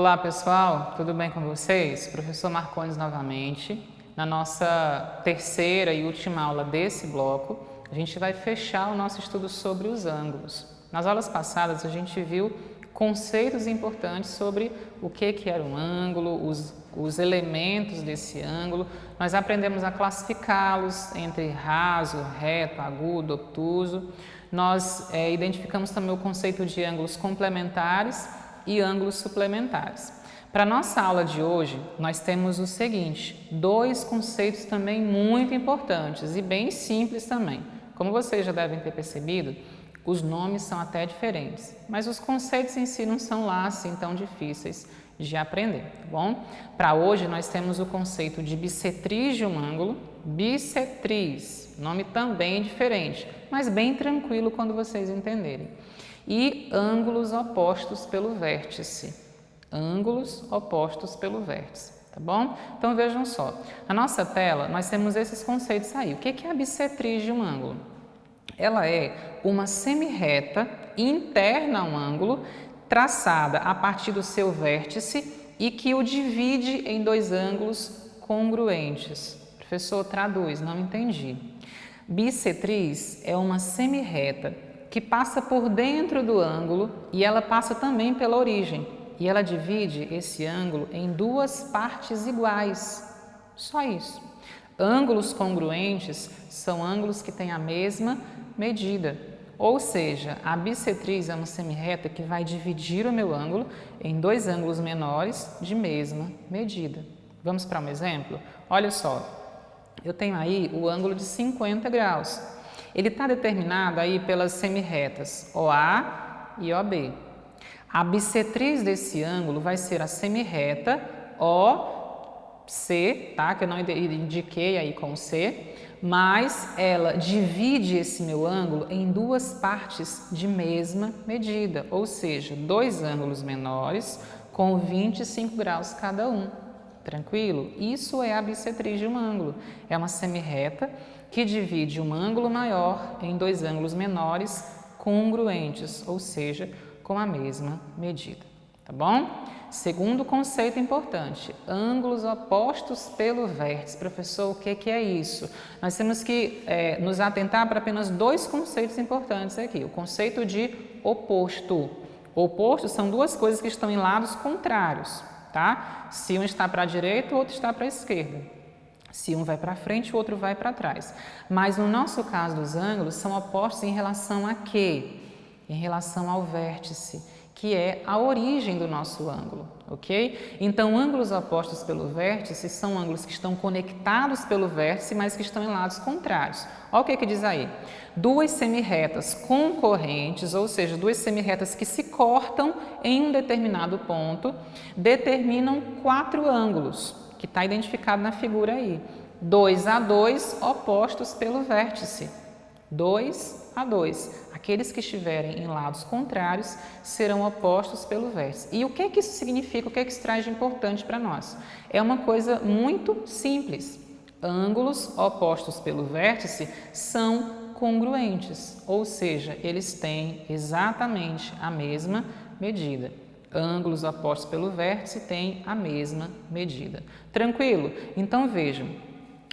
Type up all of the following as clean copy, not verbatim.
Olá pessoal, tudo bem com vocês? Professor Marcones novamente. Na nossa terceira e última aula desse bloco, a gente vai fechar o nosso estudo sobre os ângulos. Nas aulas passadas a gente viu conceitos importantes sobre o que era um ângulo, os elementos desse ângulo. Nós aprendemos a classificá-los entre raso, reto, agudo, obtuso. Nós identificamos também o conceito de ângulos complementares e ângulos suplementares. Para a nossa aula de hoje, nós temos o seguinte, dois conceitos também muito importantes e bem simples também. Como vocês já devem ter percebido, os nomes são até diferentes, mas os conceitos em si não são lá assim tão difíceis de aprender, tá bom? Para hoje, nós temos o conceito de bissetriz de um ângulo, bissetriz, nome também diferente, mas bem tranquilo quando vocês entenderem. E ângulos opostos pelo vértice. Ângulos opostos pelo vértice, tá bom? Então vejam só, na nossa tela nós temos esses conceitos aí. O que é a bissetriz de um ângulo? Ela é uma semirreta interna a um ângulo, traçada a partir do seu vértice e que o divide em dois ângulos congruentes. Professor, traduz, não entendi. Bissetriz é uma semirreta que passa por dentro do ângulo e ela passa também pela origem. E ela divide esse ângulo em duas partes iguais. Só isso. Ângulos congruentes são ângulos que têm a mesma medida. Ou seja, a bissetriz é uma semirreta que vai dividir o meu ângulo em dois ângulos menores de mesma medida. Vamos para um exemplo? Olha só, eu tenho aí o ângulo de 50 graus. Ele está determinado aí pelas semirretas OA e OB. A bissetriz desse ângulo vai ser a semirreta OC, tá? Que eu não indiquei aí com C, mas ela divide esse meu ângulo em duas partes de mesma medida, ou seja, dois ângulos menores com 25 graus cada um. Tranquilo? Isso é a bissetriz de um ângulo. É uma semirreta que divide um ângulo maior em dois ângulos menores congruentes, ou seja, com a mesma medida. Tá bom? Segundo conceito importante, ângulos opostos pelo vértice. Professor, o que é isso? Nós temos que nos atentar para apenas dois conceitos importantes aqui. O conceito de oposto. Oposto são duas coisas que estão em lados contrários, tá? Se um está para a direita, o outro está para a esquerda. Se um vai para frente, o outro vai para trás. Mas no nosso caso dos ângulos, são opostos em relação a quê? Em relação ao vértice, que é a origem do nosso ângulo, ok? Então, ângulos opostos pelo vértice são ângulos que estão conectados pelo vértice, mas que estão em lados contrários. Olha o que diz aí. Duas semirretas concorrentes, ou seja, duas semirretas que se cortam em um determinado ponto, determinam quatro ângulos, que está identificado na figura aí. 2 a 2 opostos pelo vértice. 2 a 2. Aqueles que estiverem em lados contrários serão opostos pelo vértice. E o que isso significa? O que isso traz de importante para nós? É uma coisa muito simples. Ângulos opostos pelo vértice são congruentes, ou seja, eles têm exatamente a mesma medida. Ângulos opostos pelo vértice têm a mesma medida. Tranquilo? Então vejam,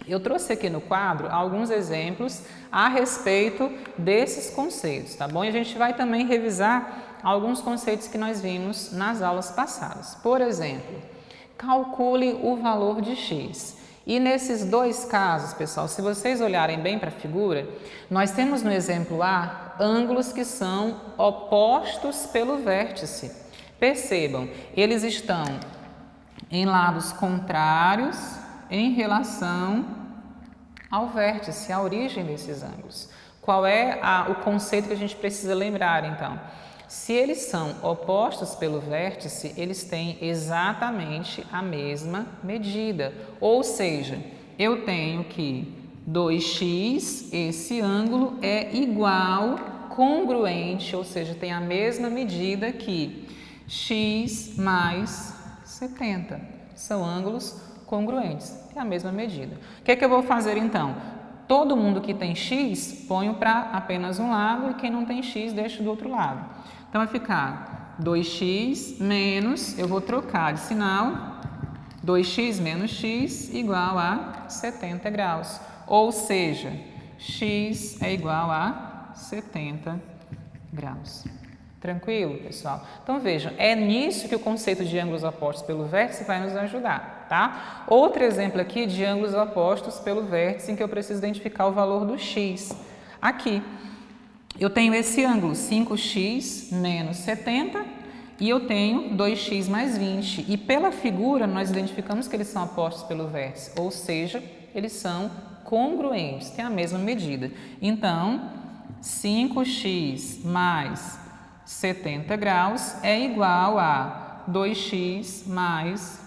eu trouxe aqui no quadro alguns exemplos a respeito desses conceitos, tá bom? E a gente vai também revisar alguns conceitos que nós vimos nas aulas passadas. Por exemplo, calcule o valor de x. E nesses dois casos, pessoal, se vocês olharem bem para a figura, nós temos no exemplo A ângulos que são opostos pelo vértice. Percebam, eles estão em lados contrários em relação ao vértice, a origem desses ângulos. Qual é o conceito que a gente precisa lembrar, então? Se eles são opostos pelo vértice, eles têm exatamente a mesma medida. Ou seja, eu tenho que 2x, esse ângulo é igual, congruente, ou seja, tem a mesma medida que x mais 70. São ângulos congruentes, é a mesma medida. O que é que eu vou fazer então? Todo mundo que tem x, ponho para apenas um lado e quem não tem x, deixo do outro lado. Então vai ficar 2x menos, eu vou trocar de sinal, 2x menos x igual a 70 graus. Ou seja, x é igual a 70 graus. Tranquilo, pessoal? Então, vejam, é nisso que o conceito de ângulos opostos pelo vértice vai nos ajudar, tá? Outro exemplo aqui de ângulos opostos pelo vértice em que eu preciso identificar o valor do x. Aqui, eu tenho esse ângulo, 5x menos 70, e eu tenho 2x mais 20. E pela figura, nós identificamos que eles são opostos pelo vértice, ou seja, eles são congruentes, têm a mesma medida. Então, 5x mais 70 graus é igual a 2x mais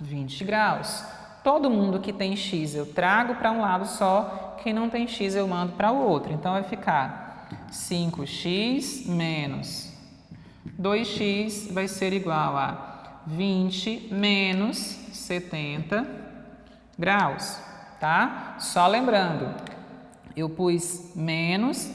20 graus. Todo mundo que tem x eu trago para um lado só, quem não tem x eu mando para o outro. Então, vai ficar 5x menos 2x vai ser igual a 20 menos 70 graus, tá? Só lembrando, eu pus menos,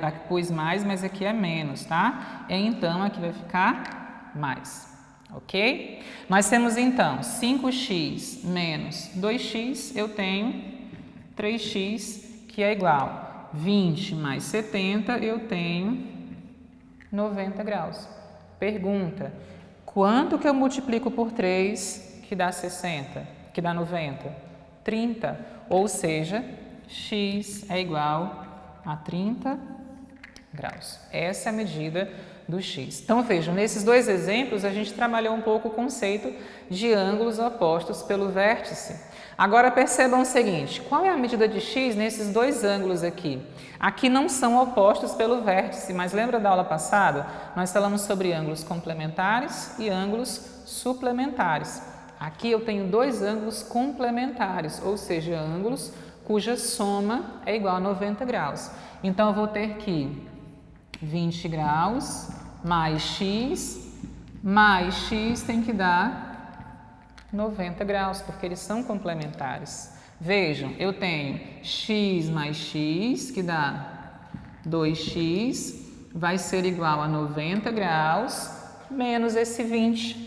aqui pus mais, mas aqui é menos, tá? Então, aqui vai ficar mais, ok? Nós temos, então, 5x menos 2x, eu tenho 3x, que é igual a 20 mais 70, eu tenho 90 graus. Pergunta, quanto que eu multiplico por 3 que dá 60, que dá 90? 30, ou seja, x é igual a 30 graus. Essa é a medida do x. Então, vejam, nesses dois exemplos, a gente trabalhou um pouco o conceito de ângulos opostos pelo vértice. Agora, percebam o seguinte, qual é a medida de x nesses dois ângulos aqui? Aqui não são opostos pelo vértice, mas lembra da aula passada? Nós falamos sobre ângulos complementares e ângulos suplementares. Aqui eu tenho dois ângulos complementares, ou seja, ângulos cuja soma é igual a 90 graus. Então, eu vou ter que 20 graus mais x tem que dar 90 graus, porque eles são complementares. Vejam, eu tenho x mais x, que dá 2x, vai ser igual a 90 graus, menos esse 20.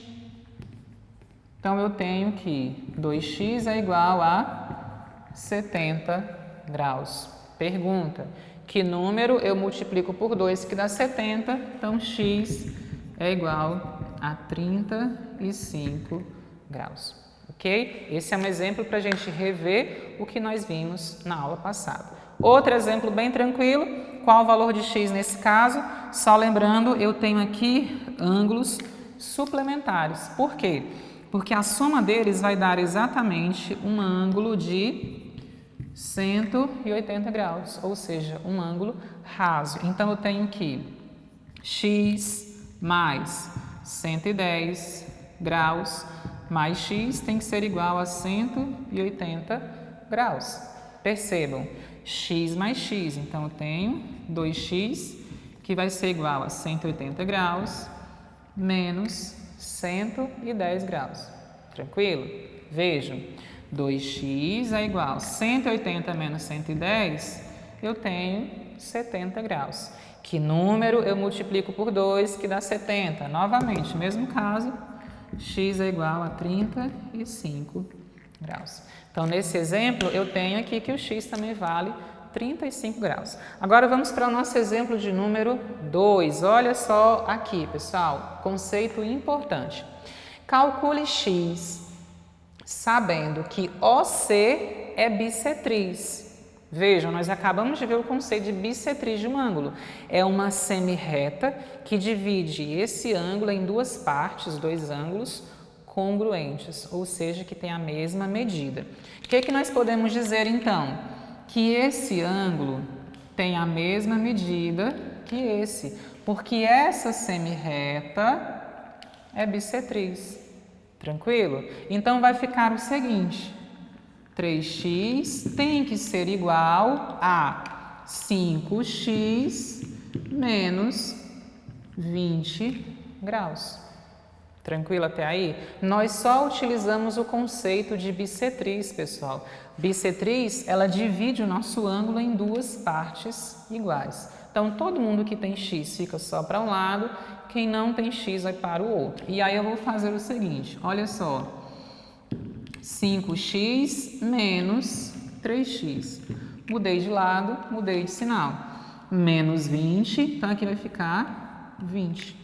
Então, eu tenho que 2x é igual a 70 graus. Pergunta, que número eu multiplico por 2 que dá 70? Então, x é igual a 35 graus. Ok? Esse é um exemplo para a gente rever o que nós vimos na aula passada. Outro exemplo bem tranquilo, qual o valor de x nesse caso? Só lembrando, eu tenho aqui ângulos suplementares. Por quê? Porque a soma deles vai dar exatamente um ângulo de 180 graus, ou seja, um ângulo raso. Então, eu tenho que x mais 110 graus mais x tem que ser igual a 180 graus. Percebam, x mais x, então eu tenho 2x, que vai ser igual a 180 graus, menos 110 graus. Tranquilo? Vejam, 2x é igual a 180 menos 110, eu tenho 70 graus. Que número eu multiplico por 2, que dá 70? Novamente, mesmo caso, x é igual a 35 graus. Então, nesse exemplo, eu tenho aqui que o x também vale 35 graus. Agora, vamos para o nosso exemplo de número 2. Olha só aqui, pessoal, conceito importante. Calcule x sabendo que OC é bissetriz. Vejam, nós acabamos de ver o conceito de bissetriz de um ângulo. É uma semirreta que divide esse ângulo em duas partes, dois ângulos congruentes, ou seja, que tem a mesma medida. O que é que nós podemos dizer, então? Que esse ângulo tem a mesma medida que esse, porque essa semirreta é bissetriz. Tranquilo? Então, vai ficar o seguinte, 3x tem que ser igual a 5x menos 20 graus. Tranquilo até aí? Nós só utilizamos o conceito de bissetriz, pessoal. Bissetriz, ela divide o nosso ângulo em duas partes iguais. Então, todo mundo que tem x fica só para um lado, quem não tem x vai para o outro. E aí eu vou fazer o seguinte, olha só, 5x menos 3x. Mudei de lado, mudei de sinal. Menos 20, então aqui vai ficar 20.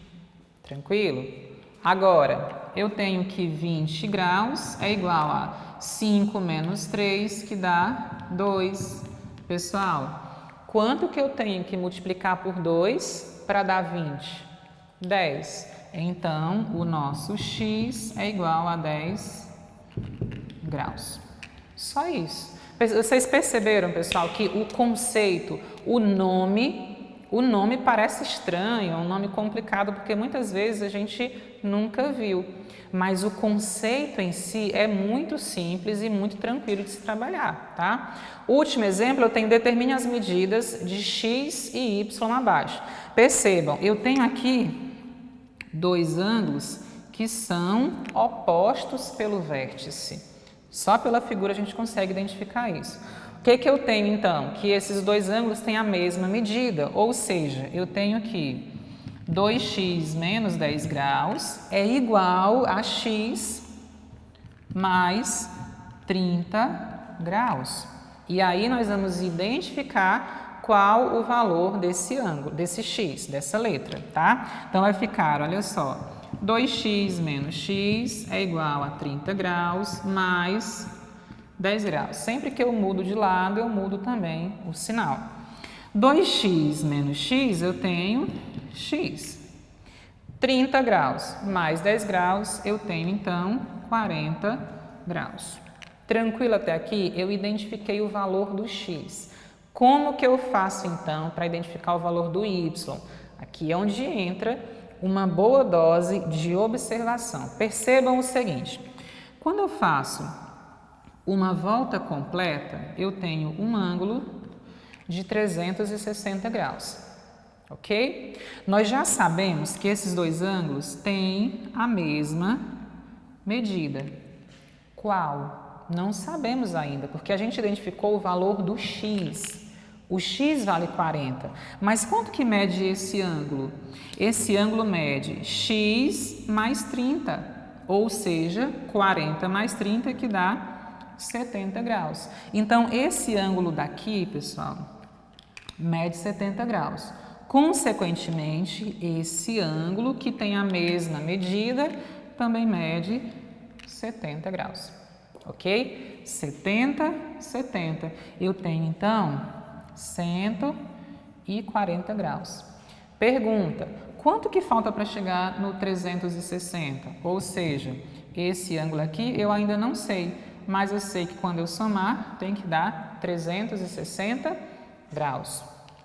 Tranquilo? Agora, eu tenho que 20 graus é igual a 5 menos 3, que dá 2. Pessoal, quanto que eu tenho que multiplicar por 2 para dar 20? 10. Então, o nosso x é igual a 10 graus. Só isso. Vocês perceberam, pessoal, que o conceito, o nome parece estranho, é um nome complicado, porque muitas vezes a gente nunca viu. Mas o conceito em si é muito simples e muito tranquilo de se trabalhar, tá? Último exemplo, eu tenho determine as medidas de x e y abaixo. Percebam, eu tenho aqui dois ângulos que são opostos pelo vértice. Só pela figura a gente consegue identificar isso. O que eu tenho então? Que esses dois ângulos têm a mesma medida, ou seja, eu tenho aqui 2x menos 10 graus é igual a x mais 30 graus. E aí nós vamos identificar qual o valor desse ângulo, desse x, dessa letra, tá? Então vai ficar, olha só, 2x menos x é igual a 30 graus mais 10 graus. Sempre que eu mudo de lado, eu mudo também o sinal. 2x menos x, eu tenho x. 30 graus mais 10 graus, eu tenho, então, 40 graus. Tranquilo até aqui? Eu identifiquei o valor do x. Como que eu faço, então, para identificar o valor do y? Aqui é onde entra uma boa dose de observação. Percebam o seguinte, quando eu faço uma volta completa, eu tenho um ângulo de 360 graus, ok? Nós já sabemos que esses dois ângulos têm a mesma medida. Qual? Não sabemos ainda, porque a gente identificou o valor do x. O x vale 40, mas quanto que mede esse ângulo? Esse ângulo mede x mais 30, ou seja, 40 mais 30 que dá 70 graus. Então, esse ângulo daqui, pessoal, mede 70 graus. Consequentemente, esse ângulo que tem a mesma medida também mede 70 graus, ok? 70, 70. Eu tenho, então, 140 graus. Pergunta, quanto que falta para chegar no 360? Ou seja, esse ângulo aqui eu ainda não sei, mas eu sei que quando eu somar tem que dar 360 graus.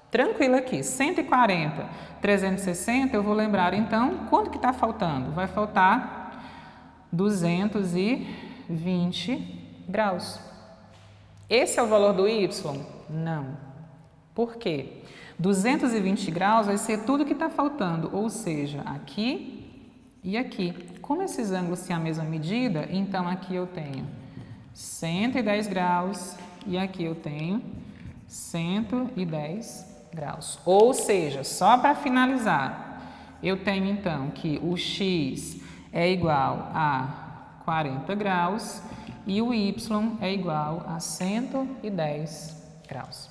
Tranquilo aqui, 140, 360, eu vou lembrar então, quanto que está faltando? Vai faltar 220 graus. Esse é o valor do y? Não. Por quê? 220 graus vai ser tudo que está faltando, ou seja, aqui e aqui. Como esses ângulos têm a mesma medida, então aqui eu tenho 110 graus e aqui eu tenho 110 graus. Ou seja, só para finalizar, eu tenho então que o x é igual a 40 graus e o y é igual a 110 graus.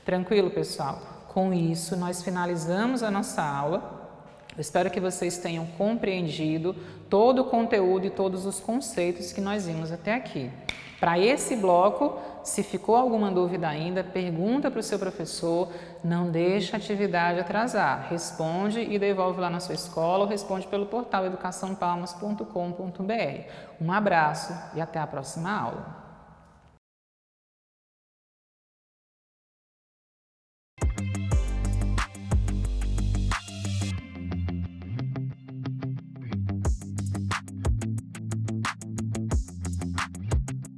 Tranquilo, pessoal? Com isso, nós finalizamos a nossa aula. Eu espero que vocês tenham compreendido todo o conteúdo e todos os conceitos que nós vimos até aqui. Para esse bloco, se ficou alguma dúvida ainda, pergunta para o seu professor, não deixa a atividade atrasar. Responde e devolve lá na sua escola ou responde pelo portal educaçãopalmas.com.br. Um abraço e até a próxima aula.